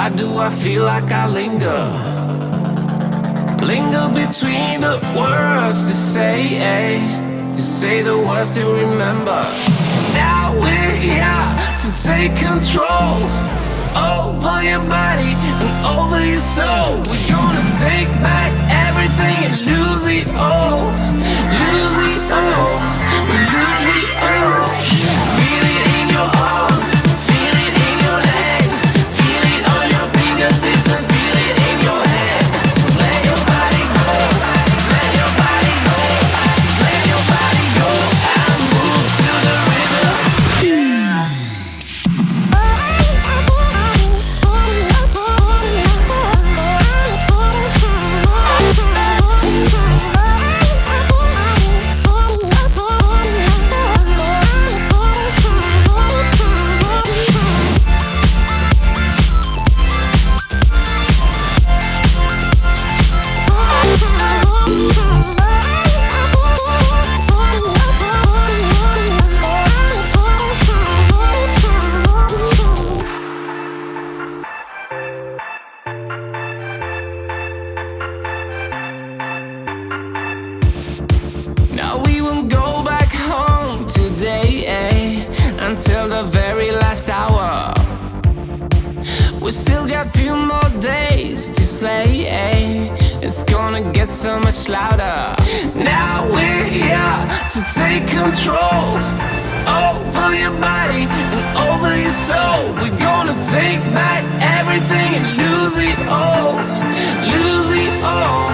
Why do I feel like I linger? Linger between the words to say the words to remember. Now we're here to take control over your body and over your soul. We're gonna take back everything and lose it all. Lose it all. We lose it all. Feel it in your arms, feel it in your legs, feel it on your fingertips and feel it in your head. Just let your body go, just let your body go, just let your body go and move to the rhythm. Yeah. Now we won't go back home today, until the very last hour. We still got few more days to slay, it's gonna get so much louder. Now we're here to take control over your body and over your soul. We're gonna take back everything and lose it all. Lose it all.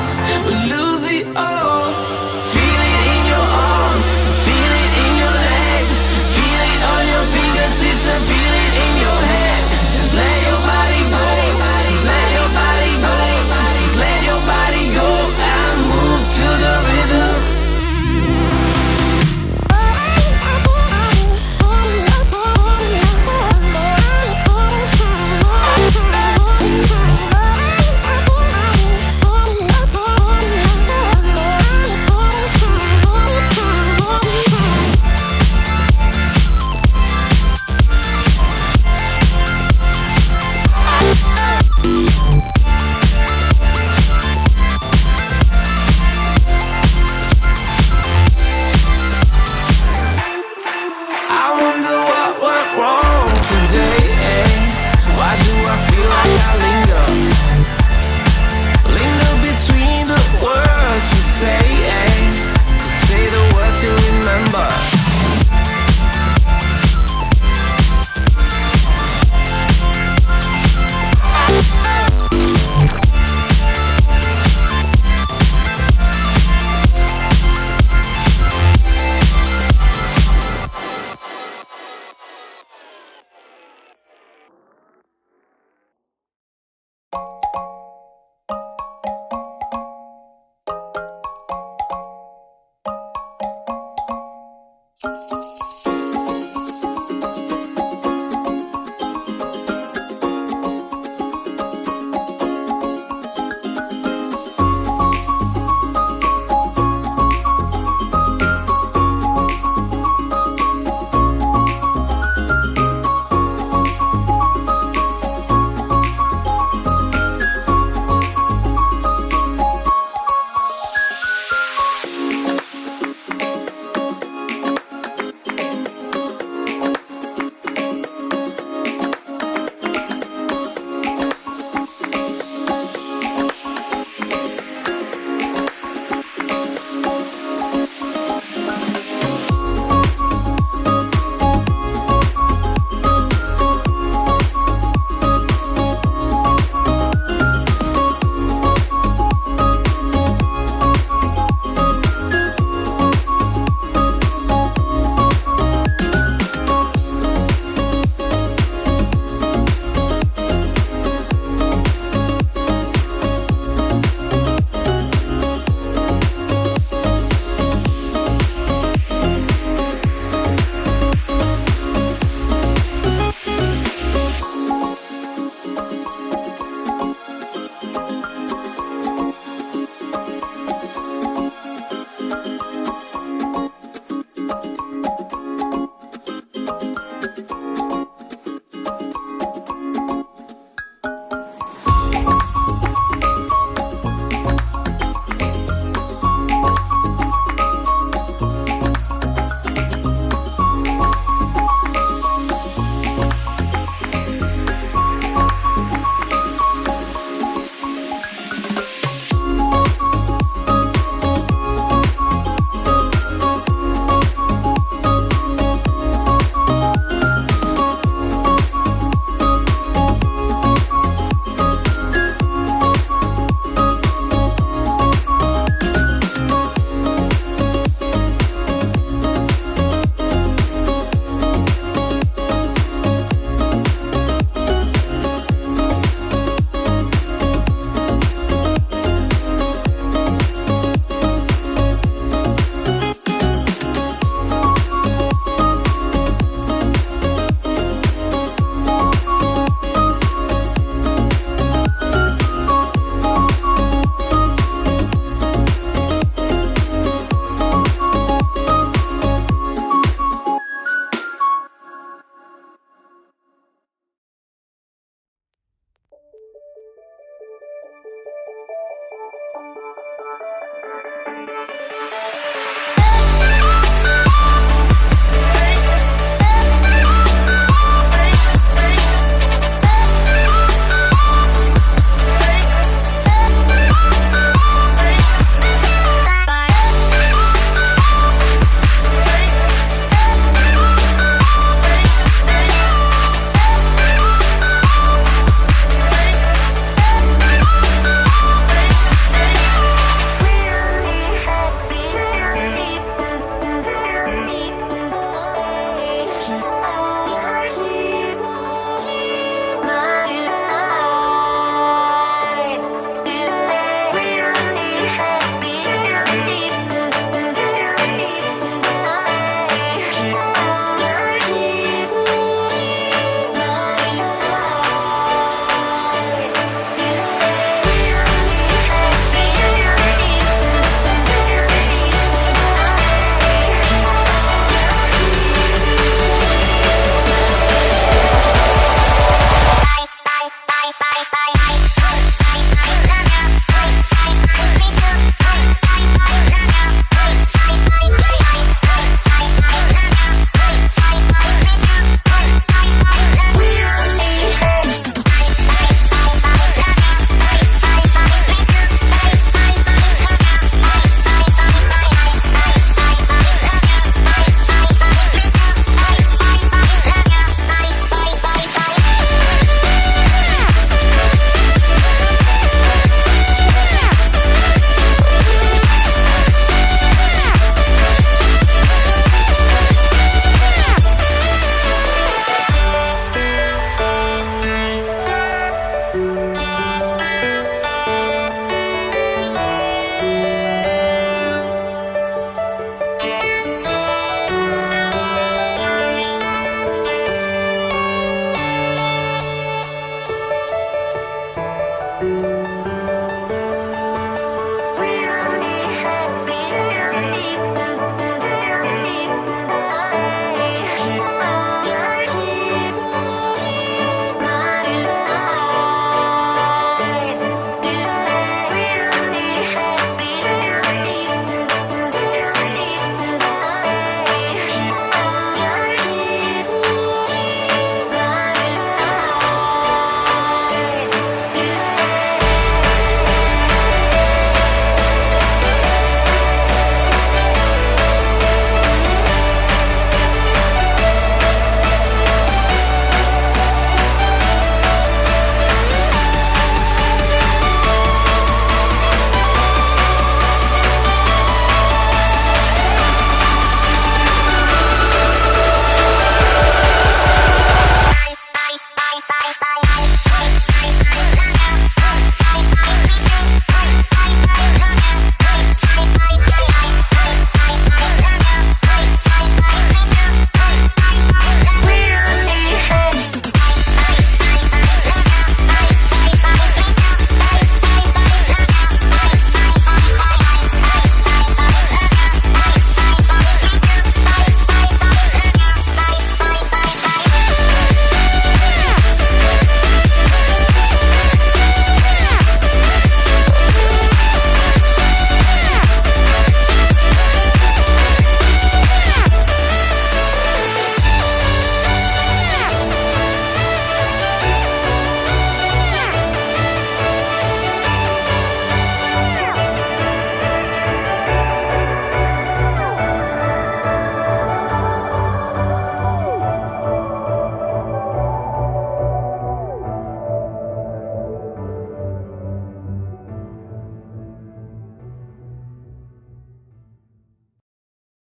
We lose it all.